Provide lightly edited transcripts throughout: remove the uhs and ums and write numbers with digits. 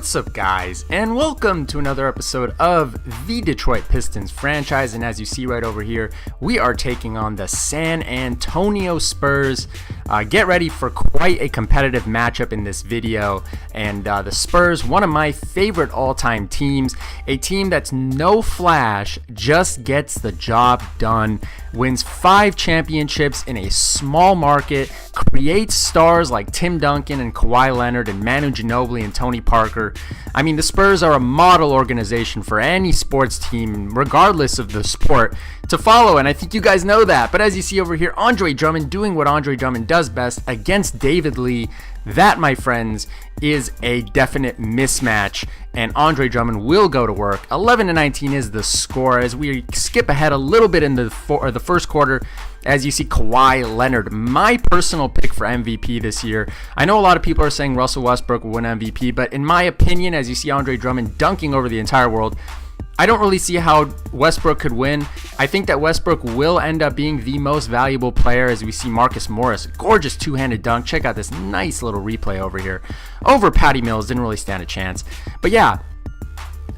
What's up, guys, and welcome to another episode of the Detroit Pistons franchise. And as you see right over here, we are taking on the San Antonio Spurs. Get ready for quite a competitive matchup in this video. And the Spurs, one of my favorite all-time teams, a team that's no flash, just gets the job done, wins 5 championships in a small market, creates stars like Tim Duncan and Kawhi Leonard and Manu Ginobili and Tony Parker. I mean, the Spurs are a model organization for any sports team, regardless of the sport, to follow, and I think you guys know that. But as you see over here, Andre Drummond doing what Andre Drummond does best against David Lee. That, my friends, is a definite mismatch, and Andre Drummond will go to work. 11-19 is the score as we skip ahead a little bit in the first quarter. As you see, Kawhi Leonard, my personal pick for MVP this year. I know a lot of people are saying Russell Westbrook will win MVP, but in my opinion, as you see Andre Drummond dunking over the entire world, I don't really see how Westbrook could win. I think that Westbrook will end up being the most valuable player, as we see Marcus Morris, gorgeous two-handed dunk. Check out this nice little replay over here. Over Patty Mills, didn't really stand a chance. But yeah,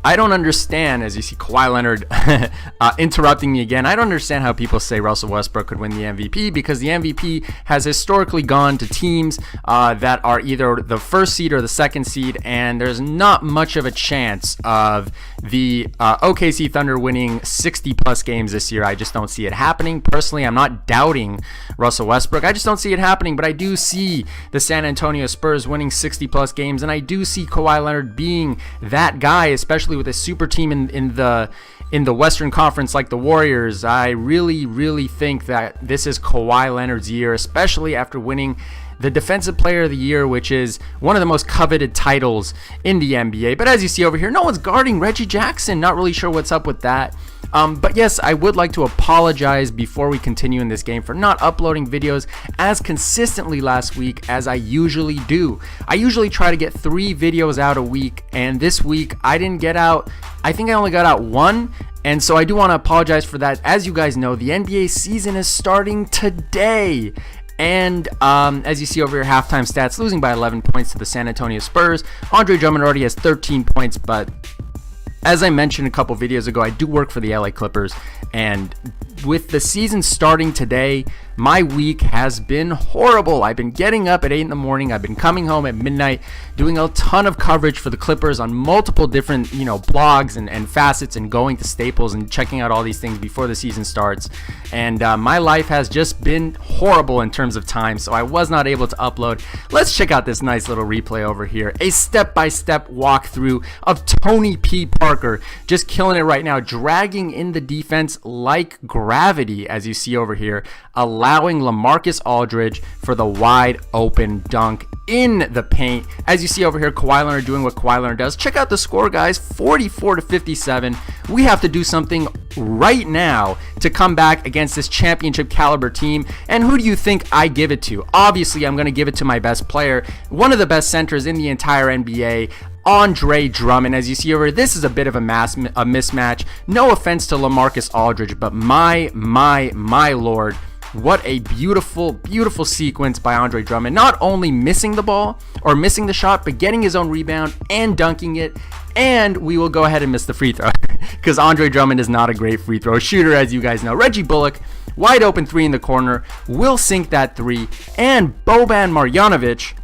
I don't understand, as you see Kawhi Leonard interrupting me again, I don't understand how people say Russell Westbrook could win the MVP, because the MVP has historically gone to teams that are either the first seed or the second seed, and there's not much of a chance of the OKC Thunder winning 60 plus games this year. I just don't see it happening. Personally, I'm not doubting Russell Westbrook. I just don't see it happening, but I do see the San Antonio Spurs winning 60 plus games, and I do see Kawhi Leonard being that guy, especially with a super team in the Western Conference like the Warriors. I really think that this is Kawhi Leonard's year, especially after winning the Defensive Player of the Year, which is one of the most coveted titles in the NBA. But as you see over here, no one's guarding Reggie Jackson. Not really sure what's up with that. But yes, I would like to apologize before we continue in this game for not uploading videos as consistently last week as I usually do. I usually try to get 3 videos out a week, and this week I didn't get out. I think I only got out 1. And so I do want to apologize for that. As you guys know, the NBA season is starting today. And as you see over here, halftime stats, losing by 11 points to the San Antonio Spurs. Andre Drummond already has 13 points, but as I mentioned a couple videos ago, I do work for the LA Clippers, and with the season starting today, my week has been horrible. I've been getting up at 8 in the morning. I've been coming home at midnight, doing a ton of coverage for the Clippers on multiple different, blogs and facets, and going to Staples and checking out all these things before the season starts. And my life has just been horrible in terms of time, so I was not able to upload. Let's check out this nice little replay over here. A step-by-step walkthrough of Tony P. Parker, just killing it right now, dragging in the defense like gravity, as you see over here, allowing LaMarcus Aldridge for the wide open dunk in the paint. As you see over here, Kawhi Leonard doing what Kawhi Leonard does. Check out the score, guys, 44-57. We have to do something right now to come back against this championship caliber team. And who do you think I give it to? Obviously, I'm going to give it to my best player, one of the best centers in the entire NBA, Andre Drummond. As you see over here, this is a bit of a mismatch. No offense to LaMarcus Aldridge, but my lord, what a beautiful sequence by Andre Drummond. Not only missing the ball or missing the shot, but getting his own rebound and dunking it. And we will go ahead and miss the free throw because Andre Drummond is not a great free throw shooter, as you guys know. Reggie Bullock, wide open 3 in the corner, will sink that 3. And Boban Marjanovic,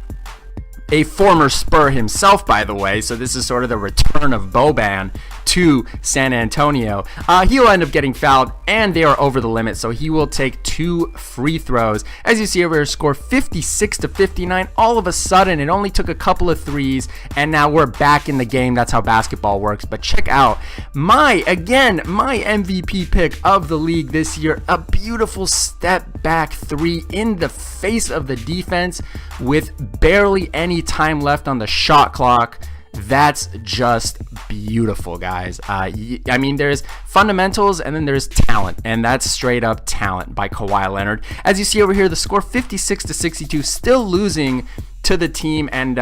a former Spur himself, by the way, so this is sort of the return of Boban to San Antonio. He'll end up getting fouled, and they are over the limit, so he will take 2 free throws. As you see over here, score 56-59. All of a sudden, it only took a couple of threes, and now we're back in the game. That's how basketball works. But check out my MVP pick of the league this year. A beautiful step back 3 in the face of the defense with barely any time left on the shot clock. That's just beautiful, guys. I mean, there's fundamentals and then there's talent, and that's straight up talent by Kawhi Leonard. As you see over here, the score 56-62, still losing to the team, and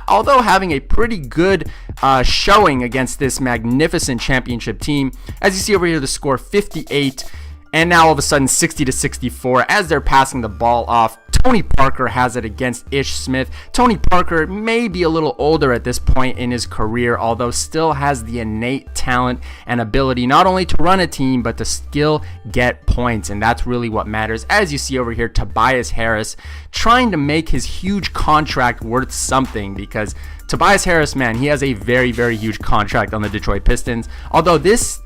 although having a pretty good showing against this magnificent championship team. As you see over here, the score 58, and now all of a sudden 60-64 as they're passing the ball off. Tony Parker has it against Ish Smith. Tony Parker may be a little older at this point in his career, although still has the innate talent and ability not only to run a team, but to still get points. And that's really what matters. As you see over here, Tobias Harris trying to make his huge contract worth something, because Tobias Harris, man, he has a very, very huge contract on the Detroit Pistons. Although this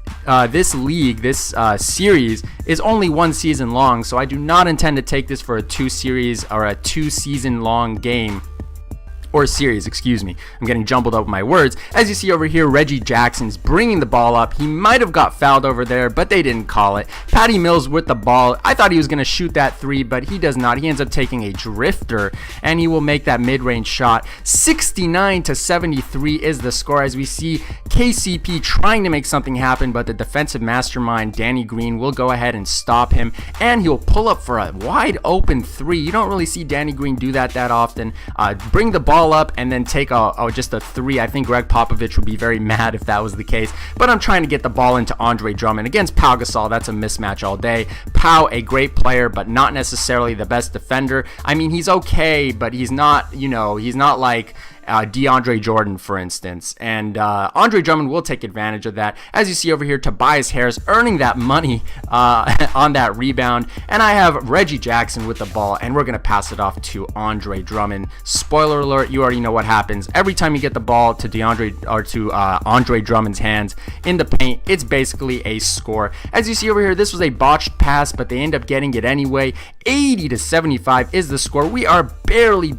series is only 1 season long, so I do not intend to take this for a 2 season long game. Or series, excuse me. I'm getting jumbled up with my words. As you see over here, Reggie Jackson's bringing the ball up. He might have got fouled over there, but they didn't call it. Patty Mills with the ball. I thought he was going to shoot that 3, but he does not. He ends up taking a drifter, and he will make that mid-range shot. 69-73 is the score, as we see KCP trying to make something happen, but the defensive mastermind, Danny Green, will go ahead and stop him, and he'll pull up for a wide open 3. You don't really see Danny Green do that often. Bring the ball up and then take just a 3. I think Greg Popovich would be very mad if that was the case, but I'm trying to get the ball into Andre Drummond against Pau Gasol. That's a mismatch all day. Pau, a great player, but not necessarily the best defender. I mean, he's okay, but he's not, he's not like DeAndre Jordan, for instance, and Andre Drummond will take advantage of that. As you see over here, Tobias Harris earning that money on that rebound, and I have Reggie Jackson with the ball, and we're going to pass it off to Andre Drummond. Spoiler alert, you already know what happens. Every time you get the ball to Andre Drummond's hands in the paint, it's basically a score. As you see over here, this was a botched pass, but they end up getting it anyway. 80-75 is the score. We have barely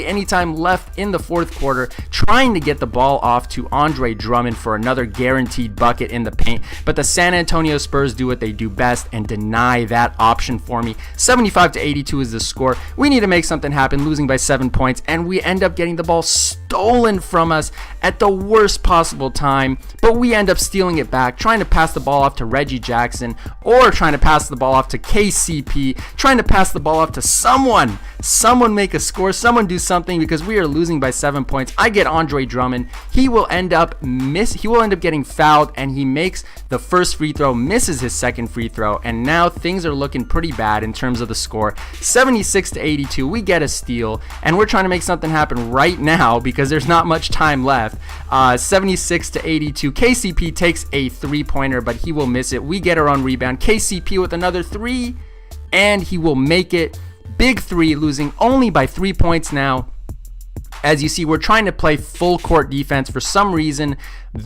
any time left in the fourth quarter, trying to get the ball off to Andre Drummond for another guaranteed bucket in the paint, but the San Antonio Spurs do what they do best and deny that option for me. 75-82 is the score. We need to make something happen, losing by 7 points, and we end up getting the ball stolen from us at the worst possible time, but we end up stealing it back, trying to pass the ball off to Reggie Jackson, or trying to pass the ball off to KCP, trying to pass the ball off to someone make a score, someone do something, because we are losing by 7 points. I get Andre Drummond. He will end up getting fouled, and he makes the first free throw, misses his second free throw, and now things are looking pretty bad in terms of the score. 76-82, we get a steal, and we're trying to make something happen right now because there's not much time left. 76-82, KCP takes a 3-pointer, but he will miss it. We get our own rebound. KCP with another 3, and he will make it. Big 3, losing only by 3 points now. As you see, we're trying to play full court defense. For some reason,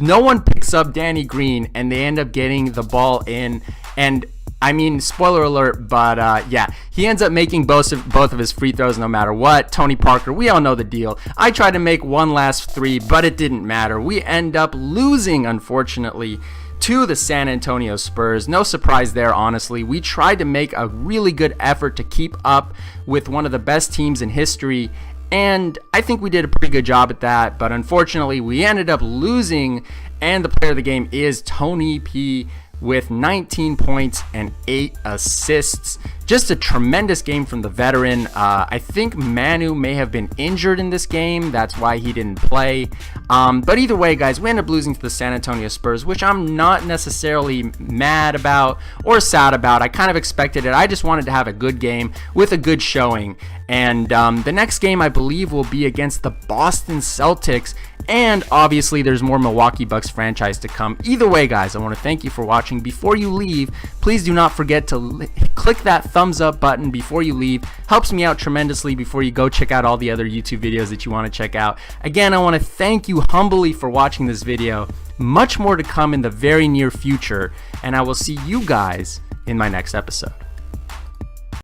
no one picks up Danny Green, and they end up getting the ball in. And I mean, spoiler alert, but yeah, he ends up making both of his free throws no matter what. Tony Parker, we all know the deal. I tried to make one last 3, but it didn't matter. We end up losing, unfortunately, to the San Antonio Spurs. No surprise there, honestly. We tried to make a really good effort to keep up with one of the best teams in history, and I think we did a pretty good job at that, but unfortunately we ended up losing, and the player of the game is Tony P with 19 points and 8 assists. Just a tremendous game from the veteran. I think Manu may have been injured in this game. That's why he didn't play. But either way, guys, we end up losing to the San Antonio Spurs, which I'm not necessarily mad about or sad about. I kind of expected it. I just wanted to have a good game with a good showing. And the next game, I believe, will be against the Boston Celtics. And obviously, there's more Milwaukee Bucks franchise to come. Either way, guys, I want to thank you for watching. Before you leave, please do not forget to click that thumbs up button before you leave. Helps me out tremendously before you go check out all the other YouTube videos that you want to check out. Again, I want to thank you humbly for watching this video. Much more to come in the very near future, and I will see you guys in my next episode.